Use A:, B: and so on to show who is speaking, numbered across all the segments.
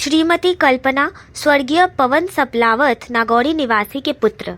A: श्रीमती कल्पना स्वर्गीय पवन सपलावत नागौरी निवासी के पुत्र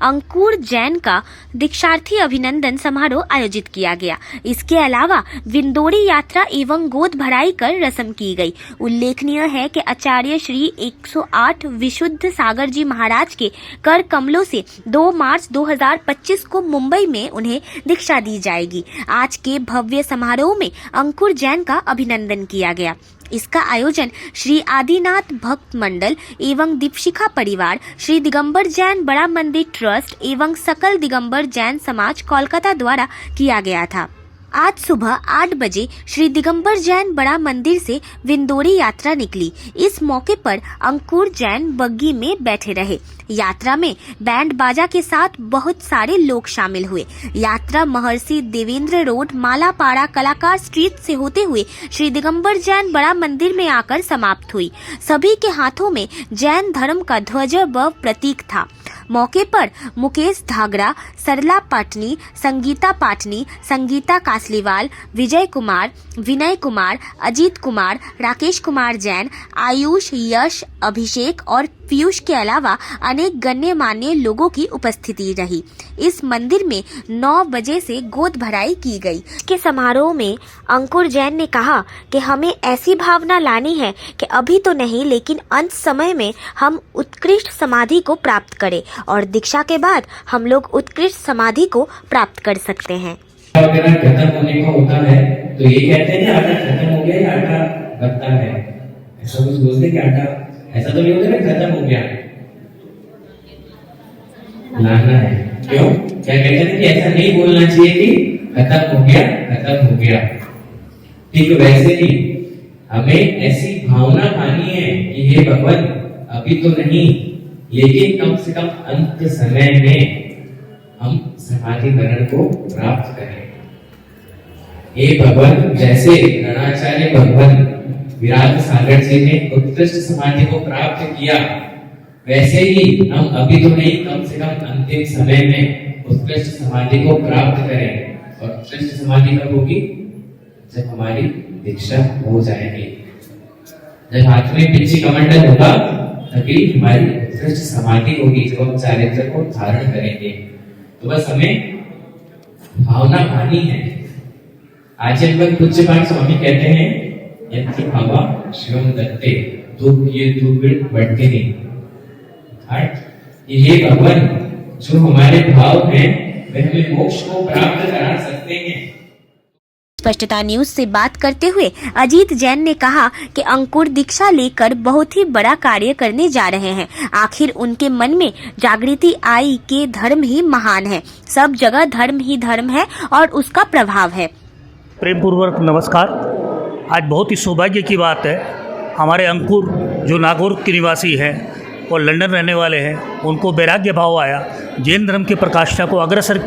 A: अंकुर जैन का दीक्षार्थी अभिनंदन समारोह आयोजित किया गया। इसके अलावा विंदोरी यात्रा एवं गोद भराई कर रस्म की गई। उल्लेखनीय है कि आचार्य श्री 108 विशुद्ध सागर जी महाराज के कर कमलों से 2 मार्च 2025 को मुंबई में उन्हें दीक्षा दी जाएगी। आज के भव्य समारोह में अंकुर जैन का अभिनंदन किया गया। इसका आयोजन श्री आदिनाथ भक्त मंडल एवं दीपशिखा परिवार, श्री दिगंबर जैन बड़ा मंदिर ट्रस्ट एवं सकल दिगंबर जैन समाज कोलकाता द्वारा किया गया था। आज सुबह 8 बजे श्री दिगंबर जैन बड़ा मंदिर से विंदोरी यात्रा निकली। इस मौके पर अंकुर जैन बग्गी में बैठे रहे। यात्रा में बैंड बाजा के साथ बहुत सारे लोग शामिल हुए। यात्रा महर्षि देवेंद्र रोड, मालापाड़ा, कलाकार स्ट्रीट से होते हुए श्री दिगंबर जैन बड़ा मंदिर में आकर समाप्त हुई। सभी के हाथों में जैन धर्म का ध्वज व प्रतीक था। मौके पर मुकेश धागरा, सरला पाटनी, संगीता कासलीवाल, विजय कुमार, विनय कुमार, अजीत कुमार, राकेश कुमार जैन, आयुष, यश, अभिषेक और पीयूष के अलावा अनेक गण्यमान्य लोगों की उपस्थिति रही। इस मंदिर में 9 बजे से गोद भराई की गई। के समारोह में अंकुर जैन ने कहा कि हमें ऐसी भावना लानी है कि अभी तो नहीं, लेकिन अंत समय में हम उत्कृष्ट समाधि को प्राप्त करें और दीक्षा के बाद हम लोग उत्कृष्ट समाधि को प्राप्त कर सकते हैं।
B: अगर खत्म होने का होता है तो ये कहते हैं आटा खत्म हो गया या आटा बचता है, ऐसा कुछ बोलते कि आटा, ऐसा तो नहीं होता ना खत्म हो गया, लाना है। क्यों? क्या कहते हैं कि ऐसा नहीं बोलना चाहिए कि खत्म हो गया। ठीक वैसे ही हमें ऐसी भावना पानी है कि हे भगवान अभी तो नहीं, लेकिन कम से कम अंत समय में हम समाधि मरण को प्राप्त करें। हे भगवान, जैसे गणाचार्य भगवान विराट सागर जी ने उत्कृष्ट समाधि को प्राप्त किया, वैसे ही हम अभी तो नहीं, कम से कम अंतिम समय में उत्कृष्ट समाधि को प्राप्त करें। और उत्कृष्ट समाधि कब होगी? जब हमारी दीक्षा हो जाएगी, जब हाथ में पिछी कमंडल होगा, तभी हमारी उत्कृष्ट समाधि होगी, जब हम चारित्र को धारण करेंगे। तो बस हमें भावना भानी है। आचार्य पूज्यपाद स्वामी कहते हैं, यत्र भावा शिवम दत्ते, दुख ये दुर्गुण बढ़ते नहीं। ये भगवान जो हमारे भाव हैं वे हमें मोक्ष को प्राप्त करा सकते हैं।
A: स्पष्टता न्यूज से बात करते हुए अजीत जैन ने कहा कि अंकुर दीक्षा लेकर बहुत ही बड़ा कार्य करने जा रहे हैं। आखिर उनके मन में जागृति आई कि धर्म ही महान है, सब जगह धर्म ही धर्म है और उसका प्रभाव है।
C: प्रेम पूर्वक नमस्कार। आज बहुत ही सौभाग्य की बात है, हमारे अंकुर जो नागौर के निवासी हैं और लंदन रहने वाले हैं, उनको वैराग्य भाव आया। जैन धर्म की प्रकाष्ठा को अग्रसर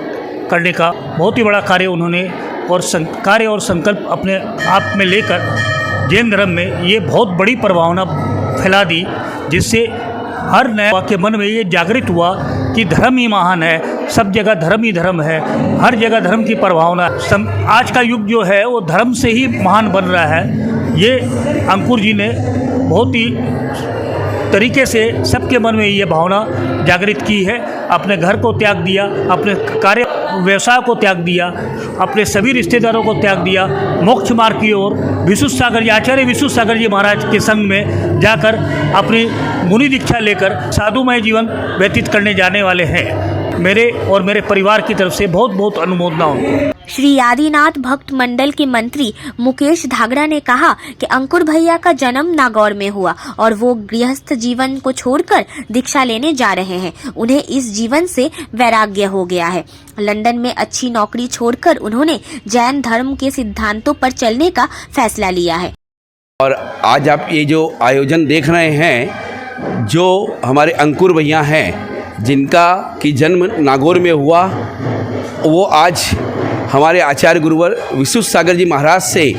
C: करने का बहुत ही बड़ा कार्य उन्होंने और कार्य और संकल्प अपने आप में लेकर जैन धर्म में ये बहुत बड़ी प्रभावना फैला दी, जिससे हर नया के मन में ये जागृत हुआ कि धर्म ही महान है, सब जगह धर्म ही धर्म है, हर जगह धर्म की प्रभावना। आज का युग जो है वो धर्म से ही महान बन रहा है। ये अंकुर जी ने बहुत ही तरीके से सबके मन में ये भावना जागृत की है। अपने घर को त्याग दिया, अपने कार्य व्यवसाय को त्याग दिया, अपने सभी रिश्तेदारों को त्याग दिया, मोक्ष मार्ग की ओर विशुद्ध सागर जी, आचार्य विशुद्ध सागर जी महाराज के संग में जाकर अपनी मुनि दीक्षा लेकर साधुमय जीवन व्यतीत करने जाने वाले हैं। मेरे और मेरे परिवार की तरफ से बहुत बहुत अनुमोदना उनको।
A: श्री आदिनाथ भक्त मंडल के मंत्री मुकेश धागरा ने कहा कि अंकुर भैया का जन्म नागौर में हुआ और वो गृहस्थ जीवन को छोड़कर दीक्षा लेने जा रहे हैं। उन्हें इस जीवन से वैराग्य हो गया है। लंदन में अच्छी नौकरी छोड़कर उन्होंने जैन धर्म के सिद्धांतों पर चलने का फैसला लिया है।
D: और आज आप ये जो आयोजन देख रहे हैं, जो हमारे अंकुर भैया हैं, जिनका की जन्म नागौर में हुआ, वो आज हमारे आचार्य गुरुवर विशुद्ध सागर जी महाराज से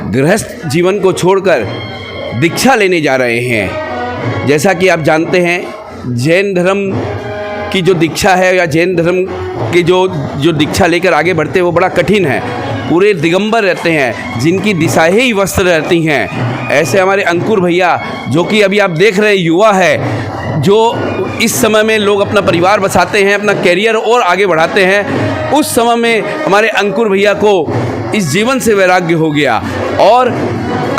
D: गृहस्थ जीवन को छोड़कर दीक्षा लेने जा रहे हैं। जैसा कि आप जानते हैं, जैन धर्म की जो दीक्षा है या जैन धर्म की जो दीक्षा लेकर आगे बढ़ते हैं वो बड़ा कठिन है। पूरे दिगंबर रहते हैं, जिनकी दिशा ही वस्त्र रहती हैं, ऐसे हमारे अंकुर भैया, जो कि अभी आप देख रहे हैं युवा है, जो इस समय में लोग अपना परिवार बसाते हैं, अपना कैरियर और आगे बढ़ाते हैं, उस समय में हमारे अंकुर भैया को इस जीवन से वैराग्य हो गया। और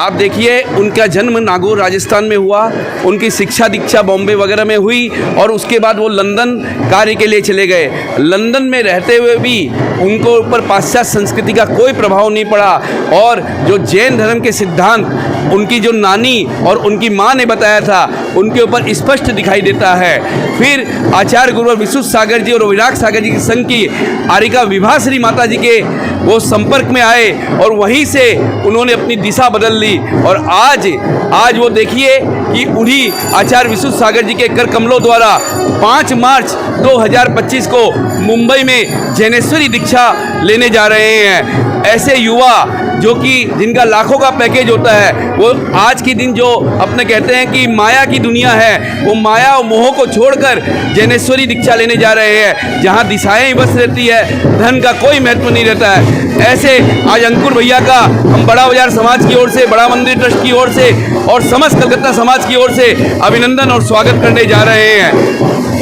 D: आप देखिए, उनका जन्म नागौर राजस्थान में हुआ, उनकी शिक्षा दीक्षा बॉम्बे वगैरह में हुई और उसके बाद वो लंदन कार्य के लिए चले गए। लंदन में रहते हुए भी उनको ऊपर पाश्चात्य संस्कृति का कोई प्रभाव नहीं पड़ा और जो जैन धर्म के सिद्धांत उनकी जो नानी और उनकी माँ ने बताया था, उनके ऊपर स्पष्ट दिखाई देता है। फिर आचार्य गुरुवर विशुद्ध सागर जी और विराग सागर जी के संग की आरिका विभाश्री माता जी के वो संपर्क में आए और वहीं से उन्होंने अपनी दिशा बदल ली। और आज वो देखिए कि उन्हीं आचार्य विशुद्ध सागर जी के कर कमलों द्वारा 5 मार्च 2025 को मुंबई में जैनेश्वरी दीक्षा लेने जा रहे हैं। ऐसे युवा जो कि जिनका लाखों का पैकेज होता है, वो आज के दिन जो अपने कहते हैं कि माया की दुनिया है, वो माया और मोह को छोड़कर जैनेश्वरी दीक्षा लेने जा रहे हैं, जहाँ दिशाएं ही बस रहती है, धन का कोई महत्व नहीं रहता है। ऐसे आज अंकुर भैया का हम बड़ा बाजार समाज की ओर से, बड़ा मंदिर ट्रस्ट की ओर से और समस्त कलकत्ता समाज की ओर से अभिनंदन और स्वागत करने जा रहे हैं,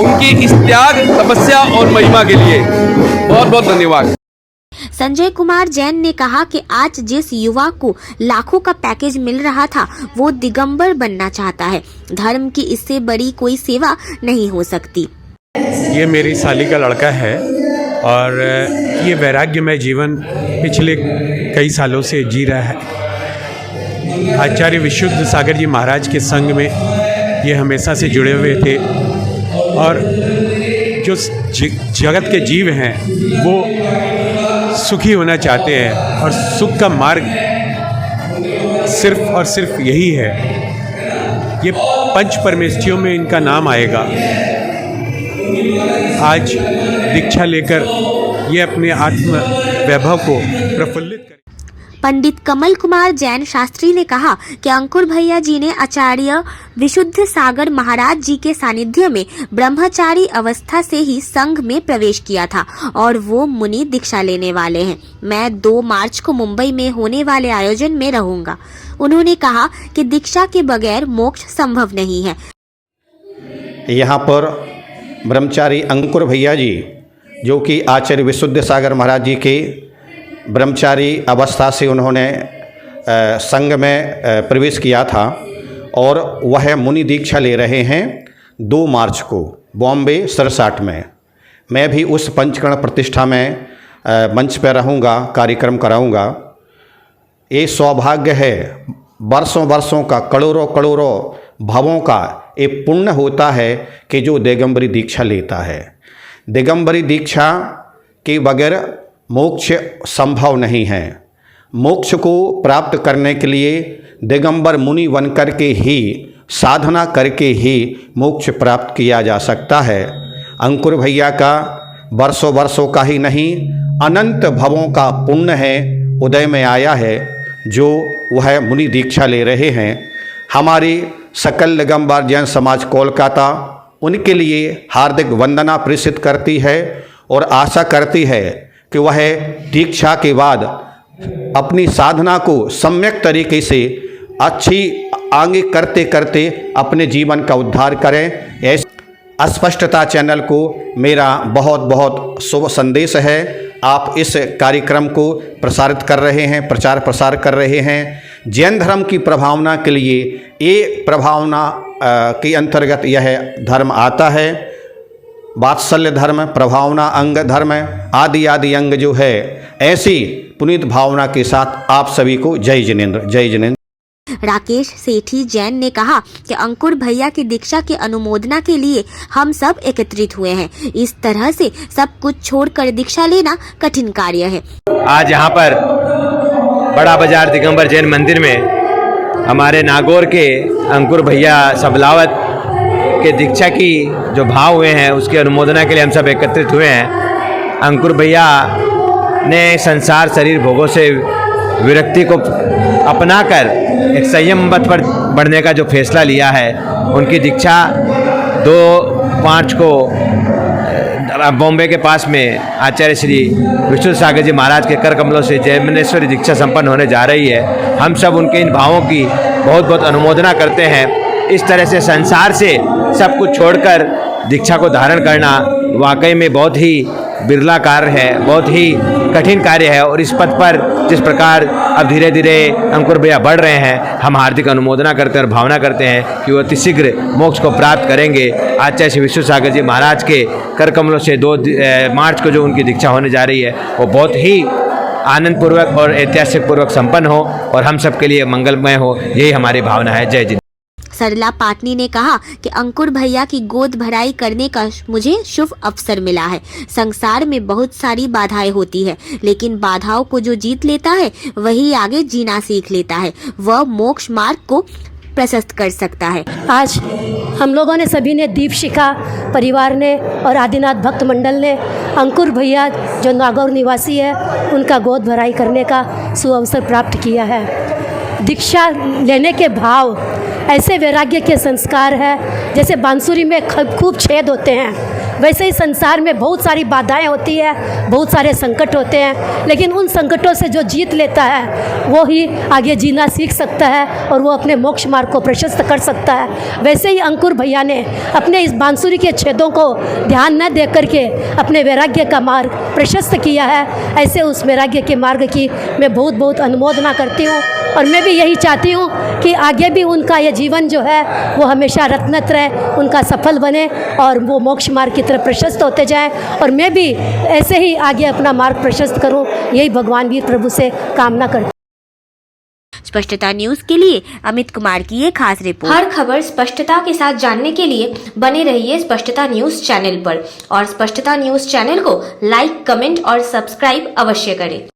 D: उनकी इस त्याग, तपस्या और महिमा के लिए। बहुत बहुत धन्यवाद।
A: संजय कुमार जैन ने कहा कि आज जिस युवा को लाखों का पैकेज मिल रहा था, वो दिगंबर बनना चाहता है। धर्म की इससे बड़ी कोई सेवा नहीं हो सकती।
E: ये मेरी साली का लड़का है और ये वैराग्यमय जीवन पिछले कई सालों से जी रहा है। आचार्य विशुद्ध सागर जी महाराज के संग में ये हमेशा से जुड़े हुए थे और जो जगत के जीव हैं वो सुखी होना चाहते हैं और सुख का मार्ग सिर्फ और सिर्फ यही है। ये पंच परमेष्ठियों में इनका नाम आएगा। आज दीक्षा लेकर ये अपने आत्म वैभव को प्रफुल्लित करें।
A: पंडित कमल कुमार जैन शास्त्री ने कहा कि अंकुर भैया जी ने आचार्य विशुद्ध सागर महाराज जी के सानिध्य में ब्रह्मचारी अवस्था से ही संघ में प्रवेश किया था और वो मुनि दीक्षा लेने वाले हैं। मैं 2 मार्च को मुंबई में होने वाले आयोजन में रहूंगा। उन्होंने कहा कि दीक्षा के बगैर मोक्ष संभव नहीं है।
F: यहाँ पर ब्रह्मचारी अंकुर भैया जी, जो कि आचार्य विशुद्ध सागर महाराज जी के ब्रह्मचारी अवस्था से उन्होंने संघ में प्रवेश किया था और वह मुनि दीक्षा ले रहे हैं 2 मार्च को बॉम्बे सरसाट में। मैं भी उस पंचकर्ण प्रतिष्ठा में मंच पर रहूँगा, कार्यक्रम कराऊँगा। ये सौभाग्य है, वर्षों वर्षों का, करोड़ों करोड़ों भवों का ये पुण्य होता है कि जो दिगंबरी दीक्षा लेता है। दिगंबरी दीक्षा के बगैर मोक्ष संभव नहीं है। मोक्ष को प्राप्त करने के लिए दिगंबर मुनि बनकर के ही, साधना करके ही मोक्ष प्राप्त किया जा सकता है। अंकुर भैया का वर्षों वर्षों का ही नहीं, अनंत भवों का पुण्य है, उदय में आया है, जो वह मुनि दीक्षा ले रहे हैं। हमारी सकल दिगंबर जैन समाज कोलकाता उनके लिए हार्दिक वंदना प्रेषित करती है और आशा करती है कि वह दीक्षा के बाद अपनी साधना को सम्यक तरीके से अच्छी आगे करते करते अपने जीवन का उद्धार करें। ऐसे अस्पष्टता चैनल को मेरा बहुत बहुत शुभ संदेश है। आप इस कार्यक्रम को प्रसारित कर रहे हैं, प्रचार प्रसार कर रहे हैं। जैन धर्म की प्रभावना के लिए ये प्रभावना के अंतर्गत यह धर्म आता है। वात्सल्य धर्म, प्रभावना अंग धर्म, आदि आदि अंग जो है, ऐसी पुनीत भावना के साथ आप सभी को जय जिनेंद्र, जय जिनेंद्र।
A: राकेश सेठी जैन ने कहा कि अंकुर भैया की दीक्षा के अनुमोदना के लिए हम सब एकत्रित हुए हैं। इस तरह से सब कुछ छोड़कर दीक्षा लेना कठिन कार्य है।
G: आज यहाँ पर बड़ा बाजार दिगंबर जैन मंदिर में हमारे नागौर के अंकुर भैया सबलावत के दीक्षा की जो भाव हुए हैं, उसकी अनुमोदना के लिए हम सब एकत्रित हुए हैं। अंकुर भैया ने संसार शरीर भोगों से विरक्ति को अपनाकर एक संयम पथ पर बढ़ने का जो फैसला लिया है, उनकी दीक्षा 2 मार्च को बॉम्बे के पास में आचार्य श्री विशुद्ध सागर जी महाराज के कर कमलों से जयमनेश्वरी दीक्षा संपन्न होने जा रही है। हम सब उनके इन भावों की बहुत बहुत अनुमोदना करते हैं। इस तरह से संसार से सब कुछ छोड़कर दीक्षा को धारण करना वाकई में बहुत ही बिरला कार्य है, बहुत ही कठिन कार्य है। और इस पद पर जिस प्रकार अब धीरे धीरे अंकुर भैया बढ़ रहे हैं, हम हार्दिक अनुमोदना करते हैं और भावना करते हैं कि वो अतिशीघ्र मोक्ष को प्राप्त करेंगे। आचार्य श्री विश्व सागर जी महाराज के कर कमलों से 2 मार्च को जो उनकी दीक्षा होने जा रही है वो बहुत ही आनंद पूर्वक और ऐतिहासिक पूर्वक संपन्न हो और हम सबके लिए मंगलमय हो, यही हमारी भावना है। जय जिंद।
A: सरला पाटनी ने कहा कि अंकुर भैया की गोद भराई करने का मुझे शुभ अवसर मिला है। संसार में बहुत सारी बाधाएं होती है, लेकिन बाधाओं को जो जीत लेता है वही आगे जीना सीख लेता है, वह मोक्ष मार्ग को प्रशस्त कर सकता है।
H: आज हम लोगों ने सभी ने दीपशिखा परिवार ने और आदिनाथ भक्त मंडल ने अंकुर भैया जो नागौर निवासी है उनका गोद भराई करने का सुअवसर प्राप्त किया है। दीक्षा लेने के भाव ऐसे वैराग्य के संस्कार है, जैसे बांसुरी में खूब छेद होते हैं, वैसे ही संसार में बहुत सारी बाधाएं होती है, बहुत सारे संकट होते हैं, लेकिन उन संकटों से जो जीत लेता है वो ही आगे जीना सीख सकता है और वो अपने मोक्ष मार्ग को प्रशस्त कर सकता है। वैसे ही अंकुर भैया ने अपने इस बांसुरी के छेदों को ध्यान न दे करके अपने वैराग्य का मार्ग प्रशस्त किया है। ऐसे उस वैराग्य के मार्ग की मैं बहुत बहुत अनुमोदना करती हूँ और मैं भी यही चाहती हूँ कि आगे भी उनका ये जीवन जो है वो हमेशा रत्नत रहे, उनका सफल बने और वो मोक्ष मार्ग की तरफ प्रशस्त होते जाएं और मैं भी ऐसे ही आगे अपना मार्ग प्रशस्त करूँ, यही भगवान वीर प्रभु से कामना करती हूँ।
A: स्पष्टता न्यूज के लिए अमित कुमार की ये खास रिपोर्ट। हर खबर स्पष्टता के साथ जानने के लिए बने रहिए स्पष्टता न्यूज चैनल पर और स्पष्टता न्यूज चैनल को लाइक, कमेंट और सब्सक्राइब अवश्य करें।